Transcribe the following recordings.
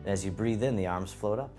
And as you breathe in, the arms float up.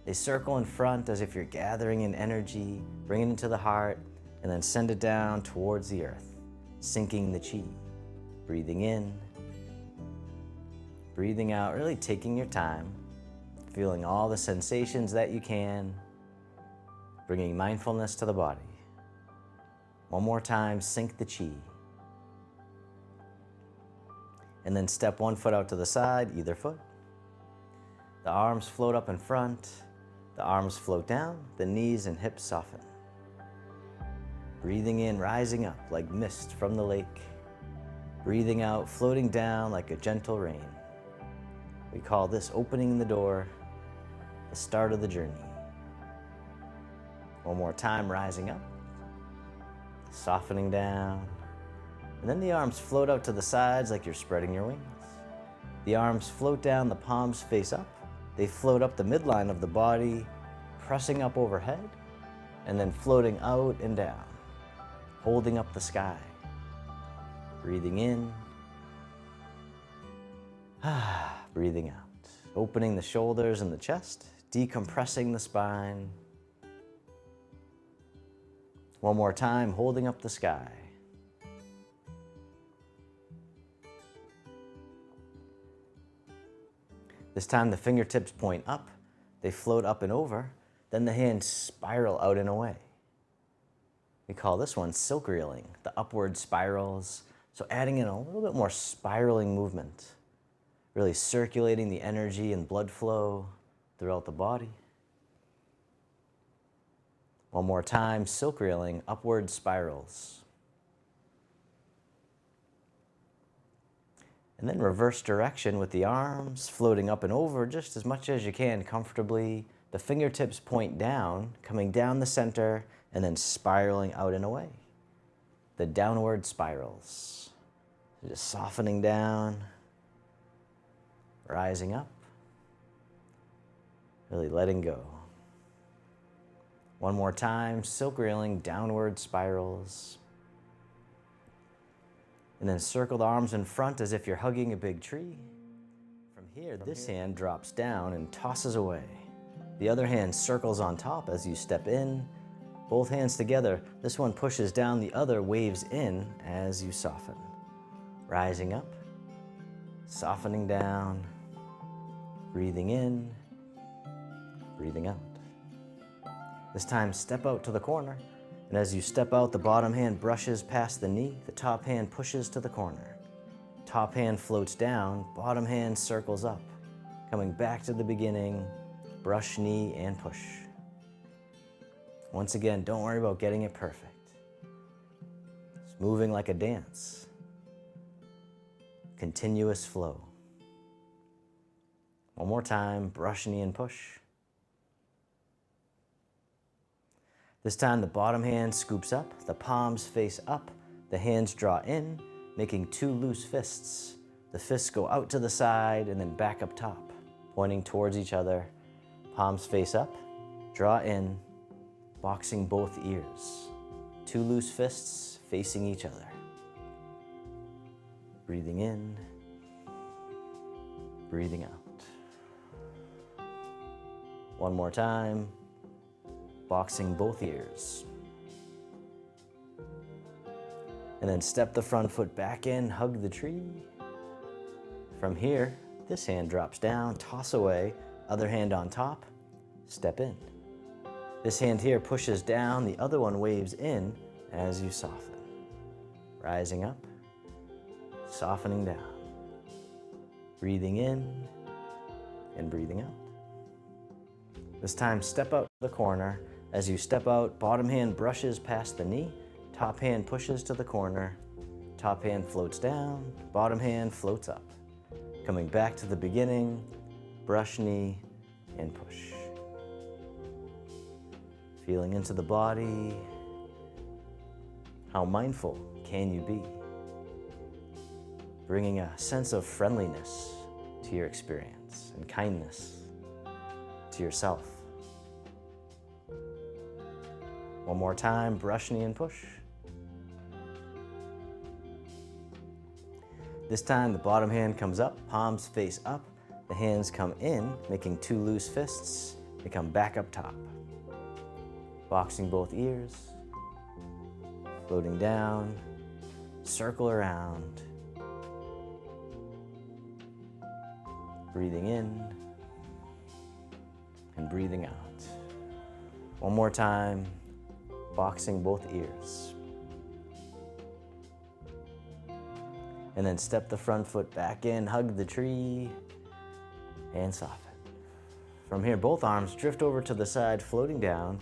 They circle in front as if you're gathering in energy, bring it into the heart, and then send it down towards the earth, sinking the chi. Breathing in, breathing out, really taking your time, feeling all the sensations that you can, bringing mindfulness to the body. One more time, sink the chi. And then step one foot out to the side, either foot. The arms float up in front, the arms float down, the knees and hips soften. Breathing in, rising up like mist from the lake. Breathing out, floating down like a gentle rain. We call this opening the door, the start of the journey. One more time, rising up, softening down, and then the arms float out to the sides like you're spreading your wings. The arms float down, the palms face up. They float up the midline of the body, pressing up overhead, and then floating out and down, holding up the sky. Breathing in, breathing out. Opening the shoulders and the chest, decompressing the spine. One more time, holding up the sky. This time the fingertips point up, they float up and over, then the hands spiral out and away. We call this one silk reeling, the upward spirals. So adding in a little bit more spiraling movement, really circulating the energy and blood flow throughout the body. One more time, silk reeling, upward spirals. And then reverse direction with the arms floating up and over just as much as you can comfortably. The fingertips point down, coming down the center, and then spiraling out and away. The downward spirals. Just softening down, rising up, really letting go. One more time, silk reeling, downward spirals. And then circle the arms in front as if you're hugging a big tree. From here, this hand drops down and tosses away. The other hand circles on top as you step in. Both hands together, this one pushes down, the other waves in as you soften. Rising up, softening down, breathing in, breathing out. This time, step out to the corner, and as you step out, the bottom hand brushes past the knee, the top hand pushes to the corner. Top hand floats down, bottom hand circles up, coming back to the beginning, brush knee and push. Once again, don't worry about getting it perfect. It's moving like a dance. Continuous flow. One more time, brush knee and push. This time the bottom hand scoops up, the palms face up, the hands draw in, making two loose fists. The fists go out to the side and then back up top, pointing towards each other. Palms face up, draw in, boxing both ears. Two loose fists facing each other. Breathing in, breathing out. One more time, boxing both ears. And then step the front foot back in, hug the tree. From here, this hand drops down, toss away, other hand on top, step in. This hand here pushes down, the other one waves in as you soften. Rising up, softening down. Breathing in and breathing out. This time, step out to the corner. As you step out, bottom hand brushes past the knee, top hand pushes to the corner, top hand floats down, bottom hand floats up. Coming back to the beginning, brush knee and push. Feeling into the body. How mindful can you be? Bringing a sense of friendliness to your experience and kindness to yourself. One more time, brush knee and push. This time the bottom hand comes up, palms face up, The hands come in, making two loose fists. They come back up top. Boxing both ears, floating down, circle around. Breathing in and breathing out. One more time, boxing both ears. And then step the front foot back in, hug the tree, and soften. From here, both arms drift over to the side, floating down,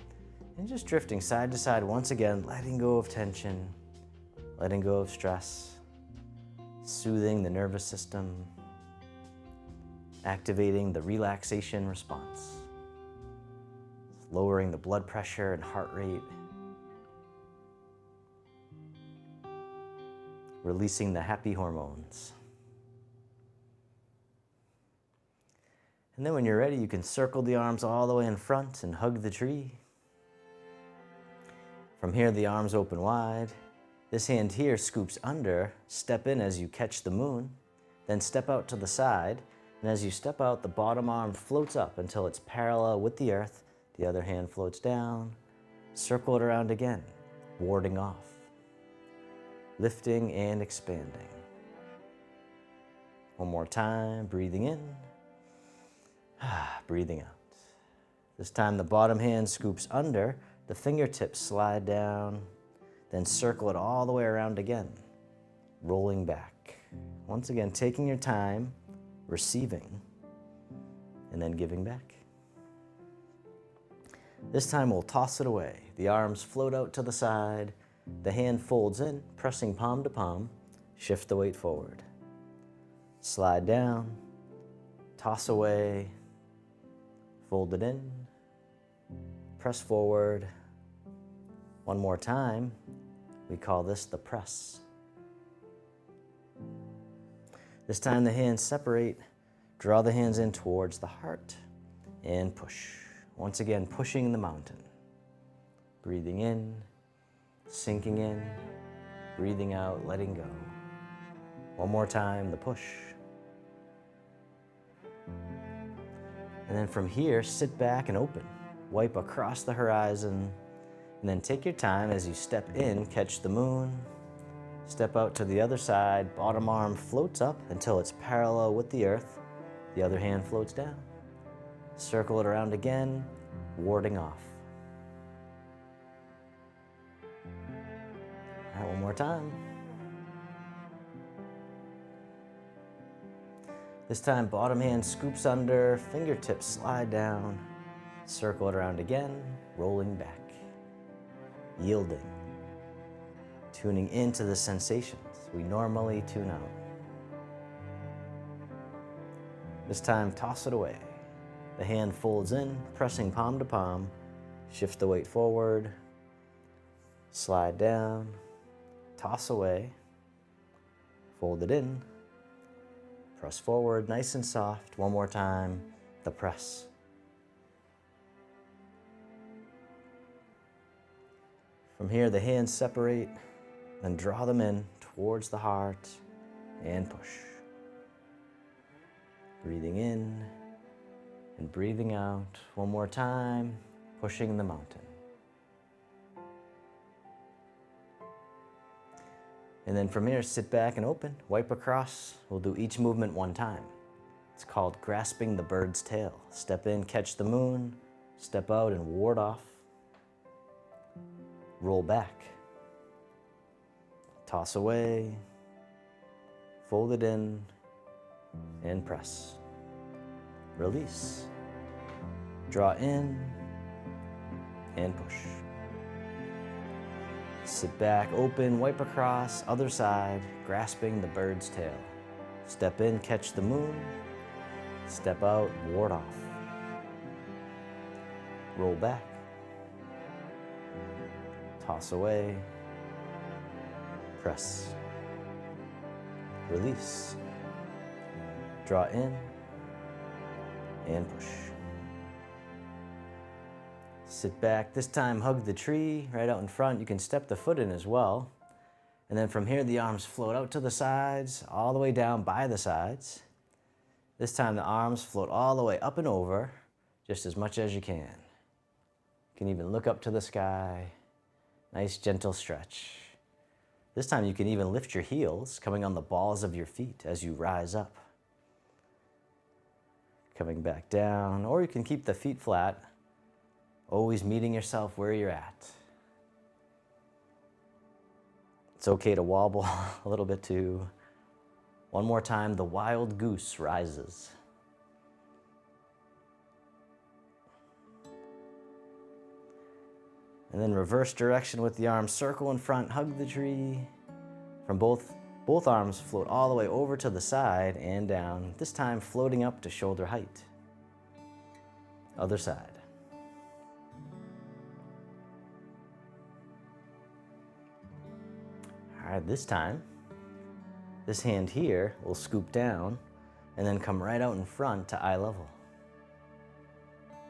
and just drifting side to side once again, letting go of tension, letting go of stress, soothing the nervous system, activating the relaxation response, lowering the blood pressure and heart rate, releasing the happy hormones. And then when you're ready, you can circle the arms all the way in front and hug the tree. From here, the arms open wide. This hand here scoops under, step in as you catch the moon, then step out to the side. And as you step out, the bottom arm floats up until it's parallel with the earth. The other hand floats down. Circle it around again, warding off. Lifting and expanding. One more time, breathing in, breathing out. This time the bottom hand scoops under, the fingertips slide down, then circle it all the way around again, rolling back. Once again, taking your time, receiving, and then giving back. This time we'll toss it away. The arms float out to the side, the hand folds in, pressing palm to palm, shift the weight forward. Slide down, toss away, fold it in, press forward. One more time, we call this the press. This time the hands separate, draw the hands in towards the heart, and push. Once again, pushing the mountain. Breathing in, sinking in, breathing out, letting go. One more time, the push. And then from here, sit back and open. Wipe across the horizon, and then take your time as you step in, catch the moon. Step out to the other side, bottom arm floats up until it's parallel with the earth. The other hand floats down. Circle it around again, warding off. All right, one more time. This time, bottom hand scoops under, fingertips slide down, circle it around again, rolling back, yielding, tuning into the sensations we normally tune out. This time, toss it away. The hand folds in, pressing palm to palm, shift the weight forward, slide down, toss away, fold it in, press forward, nice and soft. One more time, the press. From here, the hands separate, then draw them in towards the heart and push. Breathing in and breathing out. One more time, pushing the mountain. And then from here, sit back and open, wipe across. We'll do each movement one time. It's called grasping the bird's tail. Step in, catch the moon, step out and ward off. Roll back. Toss away, fold it in, and press. Release. Draw in, and push. Sit back, open, wipe across, other side, grasping the bird's tail. Step in, catch the moon. Step out, ward off. Roll back. Toss away. Press. Release. Draw in and push. Sit back. This time, hug the tree right out in front. You can step the foot in as well. And then from here, the arms float out to the sides, all the way down by the sides. This time the arms float all the way up and over, just as much as you can. You can even look up to the sky. Nice gentle stretch. This time you can even lift your heels, coming on the balls of your feet as you rise up. Coming back down, or you can keep the feet flat, always meeting yourself where you're at. It's okay to wobble a little bit too. One more time, the wild goose rises. And then reverse direction with the arms, circle in front, hug the tree. From both arms float all the way over to the side and down, this time floating up to shoulder height. Other side. All right, this time, this hand here will scoop down and then come right out in front to eye level.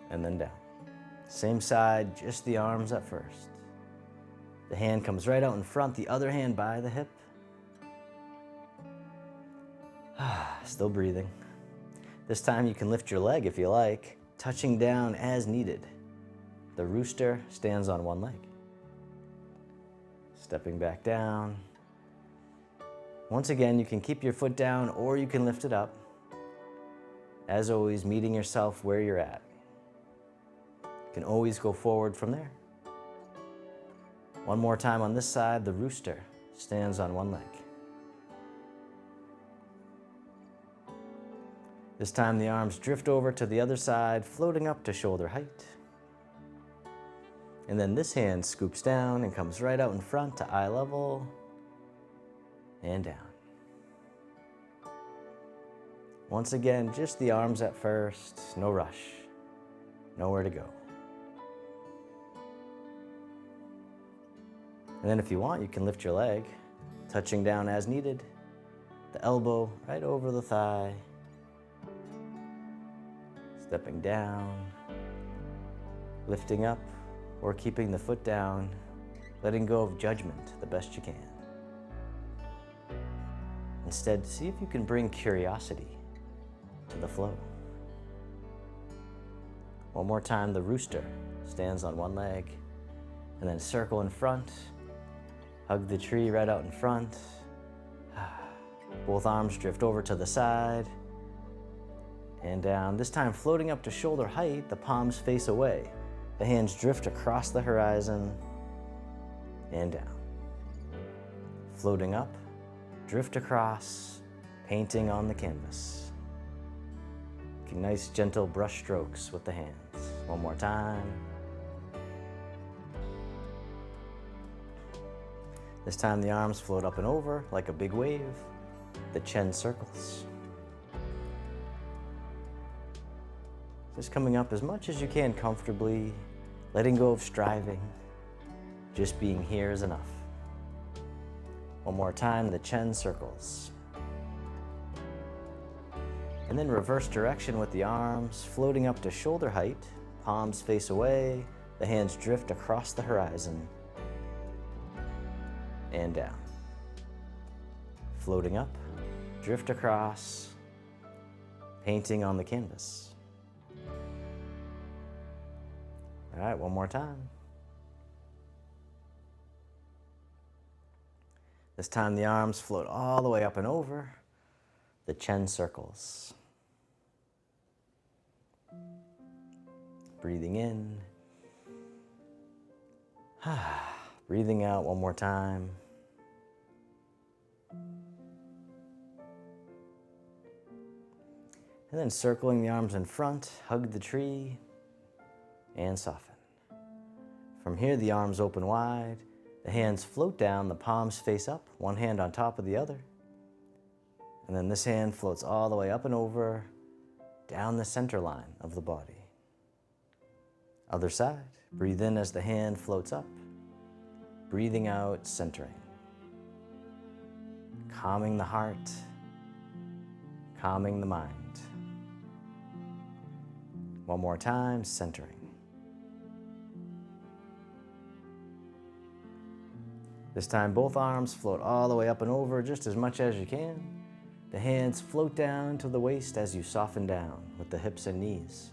And then down. Same side, just the arms at first. The hand comes right out in front, the other hand by the hip. Still breathing. This time you can lift your leg if you like, touching down as needed. The rooster stands on one leg. Stepping back down. Once again, you can keep your foot down or you can lift it up. As always, meeting yourself where you're at. You can always go forward from there. One more time on this side, the rooster stands on one leg. This time the arms drift over to the other side, floating up to shoulder height. And then this hand scoops down and comes right out in front to eye level and down. Once again, just the arms at first, no rush, nowhere to go. And then if you want, you can lift your leg, touching down as needed, the elbow right over the thigh, stepping down, lifting up, or keeping the foot down, letting go of judgment the best you can. Instead, see if you can bring curiosity to the flow. One more time, the rooster stands on one leg, and then circle in front, hug the tree right out in front. Both arms drift over to the side and down. This time floating up to shoulder height, the palms face away. The hands drift across the horizon and down. Floating up, drift across, painting on the canvas. Making nice gentle brush strokes with the hands. One more time. This time the arms float up and over like a big wave. The chin circles. Just coming up as much as you can comfortably, letting go of striving. Just being here is enough. One more time, the chin circles. And then reverse direction with the arms, floating up to shoulder height, palms face away, the hands drift across the horizon and down. Floating up, drift across, painting on the canvas. All right, one more time. This time the arms float all the way up and over, the chin circles. Breathing in. Breathing out one more time. And then circling the arms in front, hug the tree, and soften. From here, the arms open wide, the hands float down, the palms face up, one hand on top of the other. And then this hand floats all the way up and over, down the center line of the body. Other side, breathe in as the hand floats up, breathing out, centering. Calming the heart, calming the mind. One more time, centering. This time both arms float all the way up and over just as much as you can. The hands float down to the waist as you soften down with the hips and knees.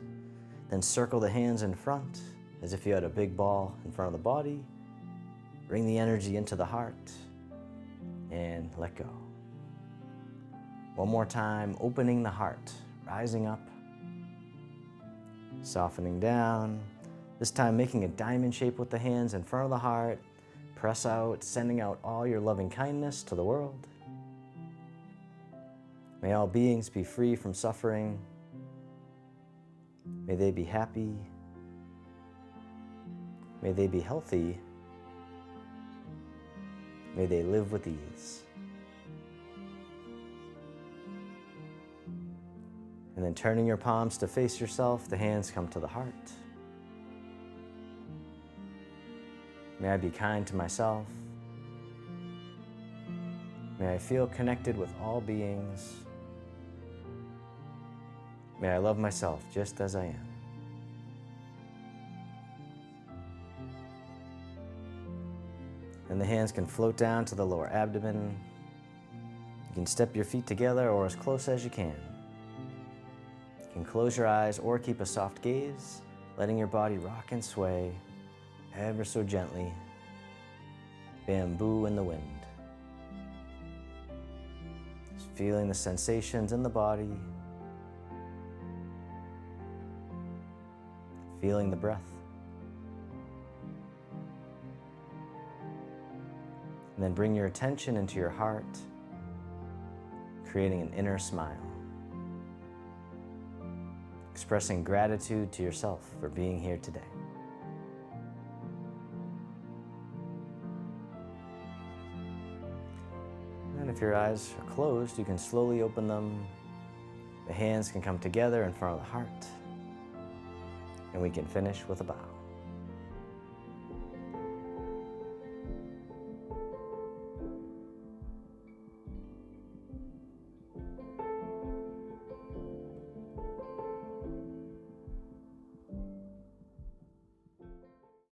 Then circle the hands in front as if you had a big ball in front of the body. Bring the energy into the heart and let go. One more time, opening the heart, rising up, softening down. This time making a diamond shape with the hands in front of the heart. Press out, sending out all your loving kindness to the world. May all beings be free from suffering. May they be happy. May they be healthy. May they live with ease. And then turning your palms to face yourself, the hands come to the heart. May I be kind to myself. May I feel connected with all beings. May I love myself just as I am. And the hands can float down to the lower abdomen. You can step your feet together or as close as you can. You can close your eyes or keep a soft gaze, letting your body rock and sway ever so gently. Bamboo in the wind. Just feeling the sensations in the body. Feeling the breath. And then bring your attention into your heart, creating an inner smile. Expressing gratitude to yourself for being here today. And if your eyes are closed, you can slowly open them. The hands can come together in front of the heart. And we can finish with a bow.